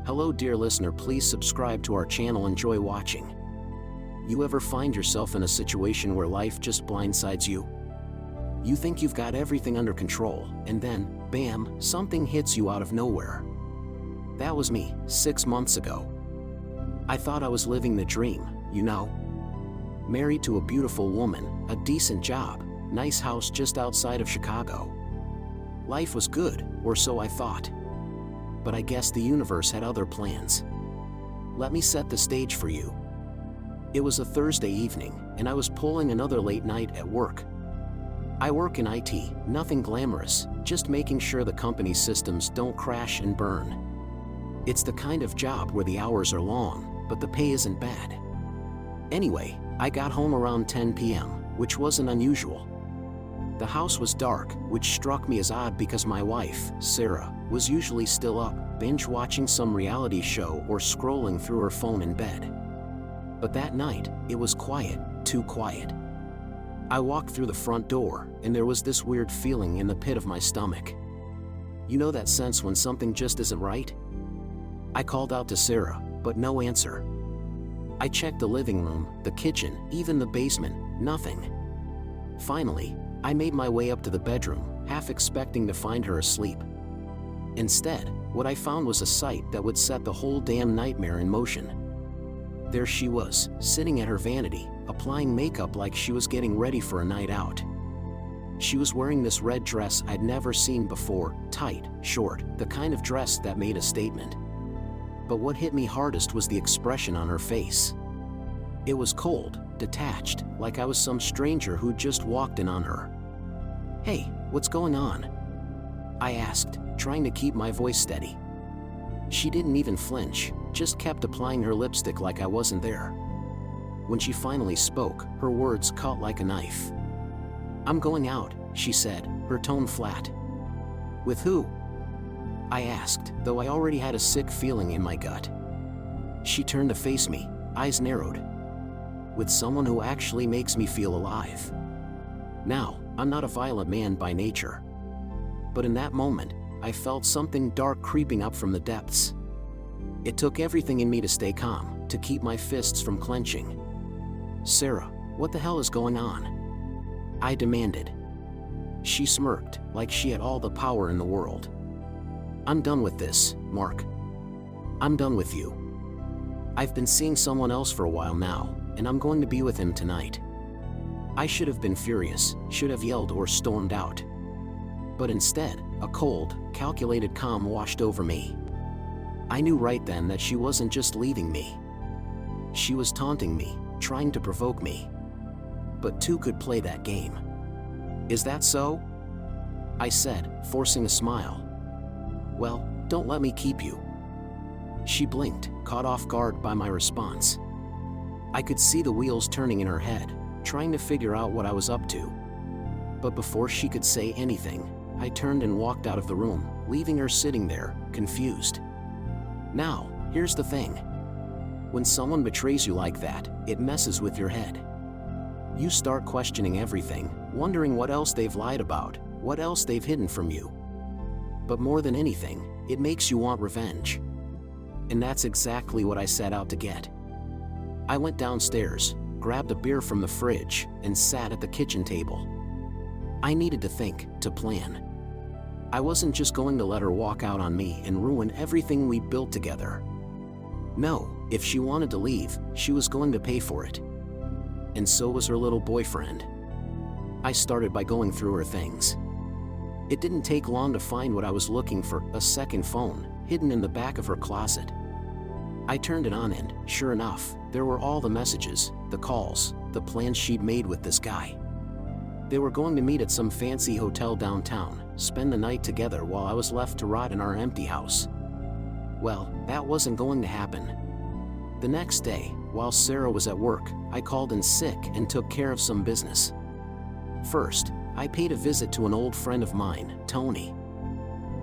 Hello dear listener, please subscribe to our channel. Enjoy watching. You ever find yourself in a situation where life just blindsides you? You think you've got everything under control, and then, bam, something hits you out of nowhere. That was me, 6 months ago. I thought I was living the dream, you know. Married to a beautiful woman, a decent job, nice house just outside of Chicago. Life was good, or so I thought. But I guess the universe had other plans. Let me set the stage for you. It was a Thursday evening, and I was pulling another late night at work. I work in IT, nothing glamorous, just making sure the company's systems don't crash and burn. It's the kind of job where the hours are long, but the pay isn't bad. Anyway, I got home around 10 p.m., which wasn't unusual. The house was dark, which struck me as odd because my wife, Sarah, was usually still up, binge-watching some reality show or scrolling through her phone in bed. But that night, it was quiet, too quiet. I walked through the front door, and there was this weird feeling in the pit of my stomach. You know that sense when something just isn't right? I called out to Sarah, but no answer. I checked the living room, the kitchen, even the basement, nothing. Finally, I made my way up to the bedroom, half expecting to find her asleep. Instead, what I found was a sight that would set the whole damn nightmare in motion. There she was, sitting at her vanity, applying makeup like she was getting ready for a night out. She was wearing this red dress I'd never seen before, tight, short, the kind of dress that made a statement. But what hit me hardest was the expression on her face. It was cold, detached, like I was some stranger who'd just walked in on her. "Hey, what's going on?" I asked, trying to keep my voice steady. She didn't even flinch, just kept applying her lipstick like I wasn't there. When she finally spoke, her words cut like a knife. "I'm going out," she said, her tone flat. "With who?" I asked, though I already had a sick feeling in my gut. She turned to face me, eyes narrowed. "With someone who actually makes me feel alive." Now, I'm not a violent man by nature. But in that moment, I felt something dark creeping up from the depths. It took everything in me to stay calm, to keep my fists from clenching. "Sarah, what the hell is going on?" I demanded. She smirked, like she had all the power in the world. "I'm done with this, Mark. I'm done with you. I've been seeing someone else for a while now, and I'm going to be with him tonight." I should have been furious, should have yelled or stormed out. But instead, a cold, calculated calm washed over me. I knew right then that she wasn't just leaving me. She was taunting me, trying to provoke me. But two could play that game. "Is that so?" I said, forcing a smile. "Well, don't let me keep you." She blinked, caught off guard by my response. I could see the wheels turning in her head, trying to figure out what I was up to. But before she could say anything, I turned and walked out of the room, leaving her sitting there, confused. Now, here's the thing. When someone betrays you like that, it messes with your head. You start questioning everything, wondering what else they've lied about, what else they've hidden from you. But more than anything, it makes you want revenge. And that's exactly what I set out to get. I went downstairs, grabbed a beer from the fridge, and sat at the kitchen table. I needed to think, to plan. I wasn't just going to let her walk out on me and ruin everything we built together. No, if she wanted to leave, she was going to pay for it. And so was her little boyfriend. I started by going through her things. It didn't take long to find what I was looking for, a second phone, hidden in the back of her closet. I turned it on and, sure enough, there were all the messages, the calls, the plans she'd made with this guy. They were going to meet at some fancy hotel downtown, spend the night together while I was left to rot in our empty house. Well, that wasn't going to happen. The next day, while Sarah was at work, I called in sick and took care of some business. First, I paid a visit to an old friend of mine, Tony.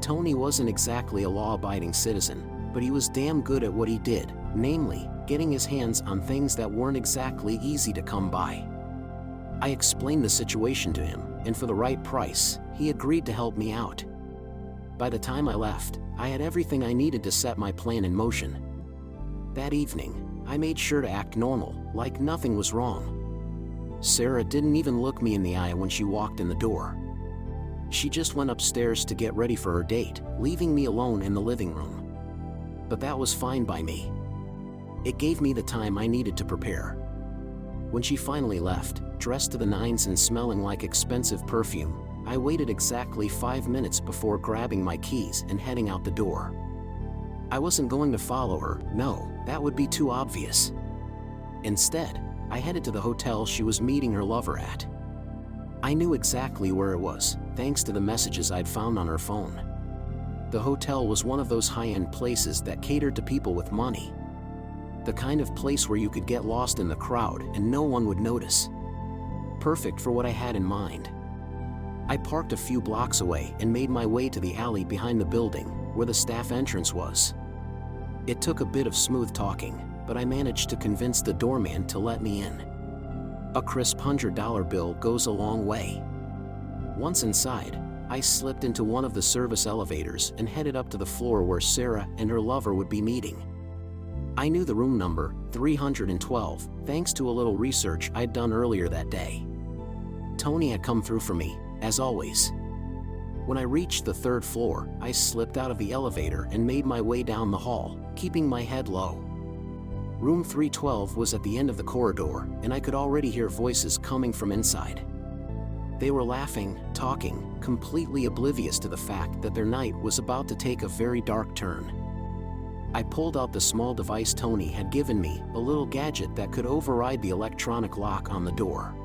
Tony wasn't exactly a law-abiding citizen, but he was damn good at what he did, namely, getting his hands on things that weren't exactly easy to come by. I explained the situation to him, and for the right price, he agreed to help me out. By the time I left, I had everything I needed to set my plan in motion. That evening, I made sure to act normal, like nothing was wrong. Sarah didn't even look me in the eye when she walked in the door. She just went upstairs to get ready for her date, leaving me alone in the living room. But that was fine by me. It gave me the time I needed to prepare. When she finally left, dressed to the nines and smelling like expensive perfume, I waited exactly 5 minutes before grabbing my keys and heading out the door. I wasn't going to follow her, no, that would be too obvious. Instead, I headed to the hotel she was meeting her lover at. I knew exactly where it was, thanks to the messages I'd found on her phone. The hotel was one of those high-end places that catered to people with money. The kind of place where you could get lost in the crowd and no one would notice. Perfect for what I had in mind. I parked a few blocks away and made my way to the alley behind the building, where the staff entrance was. It took a bit of smooth talking, but I managed to convince the doorman to let me in. A crisp $100 bill goes a long way. Once inside, I slipped into one of the service elevators and headed up to the floor where Sarah and her lover would be meeting. I knew the room number, 312, thanks to a little research I'd done earlier that day. Tony had come through for me, as always. When I reached the 3rd floor, I slipped out of the elevator and made my way down the hall, keeping my head low. Room 312 was at the end of the corridor, and I could already hear voices coming from inside. They were laughing, talking, completely oblivious to the fact that their night was about to take a very dark turn. I pulled out the small device Tony had given me, a little gadget that could override the electronic lock on the door.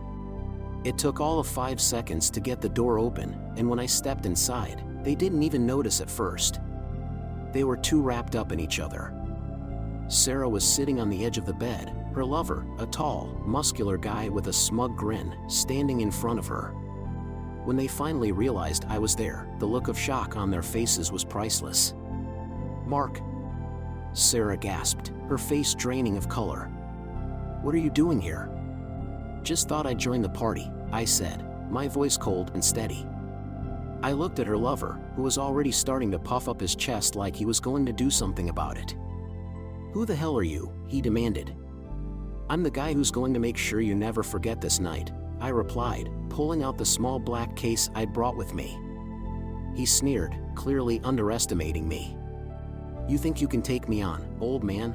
It took all of 5 seconds to get the door open, and when I stepped inside, they didn't even notice at first. They were too wrapped up in each other. Sarah was sitting on the edge of the bed, her lover, a tall, muscular guy with a smug grin, standing in front of her. When they finally realized I was there, the look of shock on their faces was priceless. "Mark," Sarah gasped, her face draining of color. "What are you doing here?" "Just thought I'd join the party," I said, my voice cold and steady. I looked at her lover, who was already starting to puff up his chest like he was going to do something about it. "Who the hell are you?" he demanded. "I'm the guy who's going to make sure you never forget this night," I replied, pulling out the small black case I'd brought with me. He sneered, clearly underestimating me. "You think you can take me on, old man?"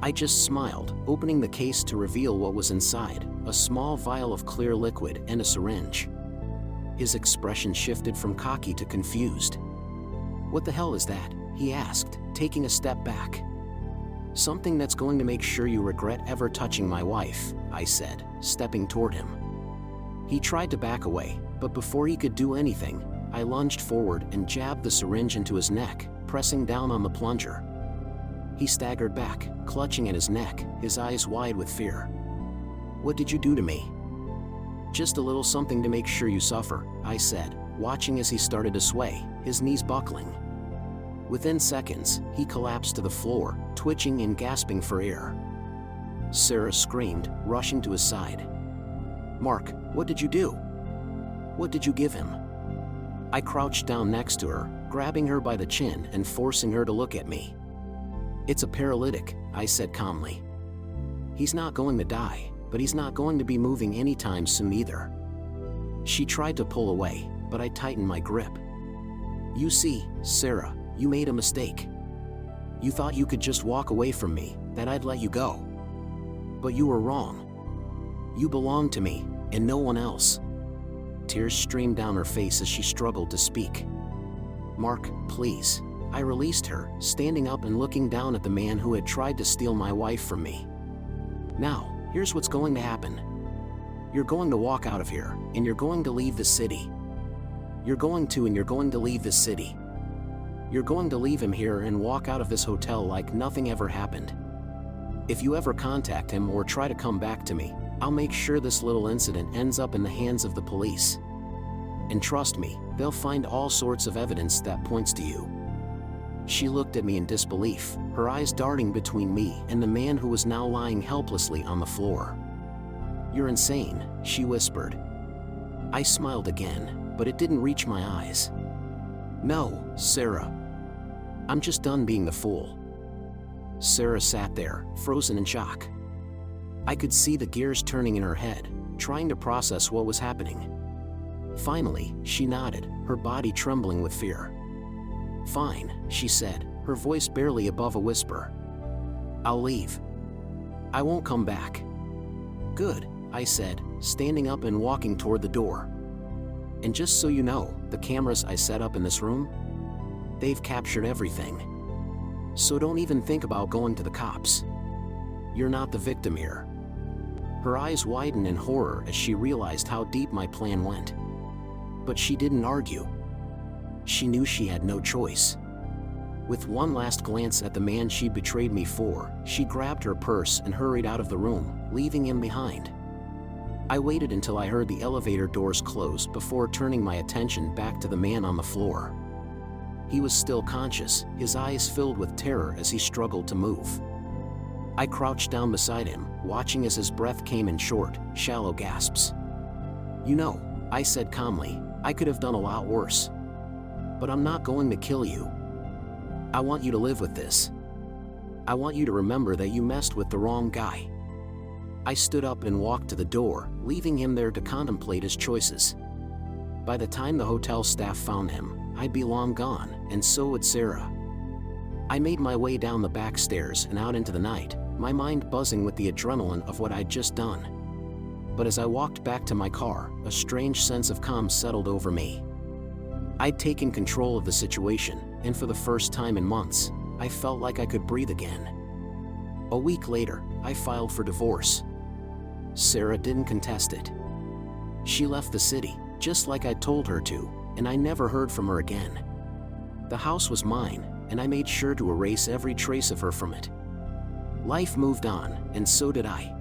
I just smiled, opening the case to reveal what was inside, a small vial of clear liquid and a syringe. His expression shifted from cocky to confused. "What the hell is that?" he asked, taking a step back. "Something that's going to make sure you regret ever touching my wife," I said, stepping toward him. He tried to back away, but before he could do anything, I lunged forward and jabbed the syringe into his neck, pressing down on the plunger. He staggered back, clutching at his neck, his eyes wide with fear. "What did you do to me?" "Just a little something to make sure you suffer," I said, watching as he started to sway, his knees buckling. Within seconds, he collapsed to the floor, twitching and gasping for air. Sarah screamed, rushing to his side. "Mark, what did you do? What did you give him?" I crouched down next to her, grabbing her by the chin and forcing her to look at me. "It's a paralytic," I said calmly. "He's not going to die, but he's not going to be moving anytime soon either." She tried to pull away, but I tightened my grip. "You see, Sarah, you made a mistake. You thought you could just walk away from me, that I'd let you go. But you were wrong. You belong to me, and no one else." Tears streamed down her face as she struggled to speak. "Mark, please." I released her, standing up and looking down at the man who had tried to steal my wife from me. "Now, here's what's going to happen. You're going to walk out of here, and you're going to leave the city. You're going to leave this city. You're going to leave him here and walk out of this hotel like nothing ever happened. If you ever contact him or try to come back to me, I'll make sure this little incident ends up in the hands of the police. And trust me, they'll find all sorts of evidence that points to you." She looked at me in disbelief, her eyes darting between me and the man who was now lying helplessly on the floor. "You're insane," she whispered. I smiled again, but it didn't reach my eyes. "No, Sarah. I'm just done being the fool." Sarah sat there, frozen in shock. I could see the gears turning in her head, trying to process what was happening. Finally, she nodded, her body trembling with fear. "Fine," she said, her voice barely above a whisper. "I'll leave. I won't come back." "Good," I said, standing up and walking toward the door. "And just so you know, the cameras I set up in this room, they've captured everything. So don't even think about going to the cops. You're not the victim here." Her eyes widened in horror as she realized how deep my plan went. But she didn't argue. She knew she had no choice. With one last glance at the man she'd betrayed me for, she grabbed her purse and hurried out of the room, leaving him behind. I waited until I heard the elevator doors close before turning my attention back to the man on the floor. He was still conscious, his eyes filled with terror as he struggled to move. I crouched down beside him, watching as his breath came in short, shallow gasps. "You know," I said calmly, "I could have done a lot worse. But I'm not going to kill you. I want you to live with this. I want you to remember that you messed with the wrong guy." I stood up and walked to the door, leaving him there to contemplate his choices. By the time the hotel staff found him, I'd be long gone, and so would Sarah. I made my way down the back stairs and out into the night, my mind buzzing with the adrenaline of what I'd just done. But as I walked back to my car, a strange sense of calm settled over me. I'd taken control of the situation, and for the first time in months, I felt like I could breathe again. A week later, I filed for divorce. Sarah didn't contest it. She left the city, just like I told her to, and I never heard from her again. The house was mine, and I made sure to erase every trace of her from it. Life moved on, and so did I.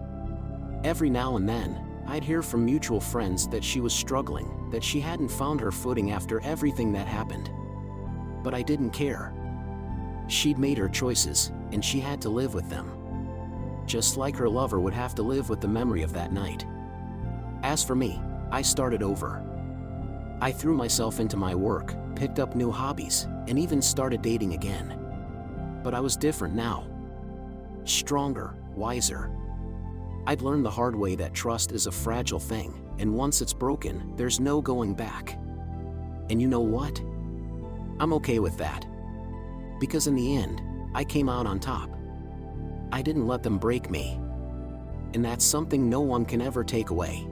Every now and then, I'd hear from mutual friends that she was struggling, that she hadn't found her footing after everything that happened. But I didn't care. She'd made her choices, and she had to live with them. Just like her lover would have to live with the memory of that night. As for me, I started over. I threw myself into my work, picked up new hobbies, and even started dating again. But I was different now. Stronger, wiser. I'd learned the hard way that trust is a fragile thing, and once it's broken, there's no going back. And you know what? I'm okay with that. Because in the end, I came out on top. I didn't let them break me. And that's something no one can ever take away.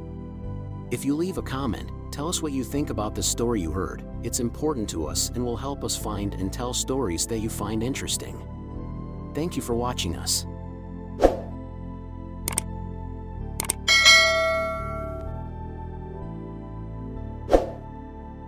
If you leave a comment, tell us what you think about the story you heard. It's important to us and will help us find and tell stories that you find interesting. Thank you for watching us.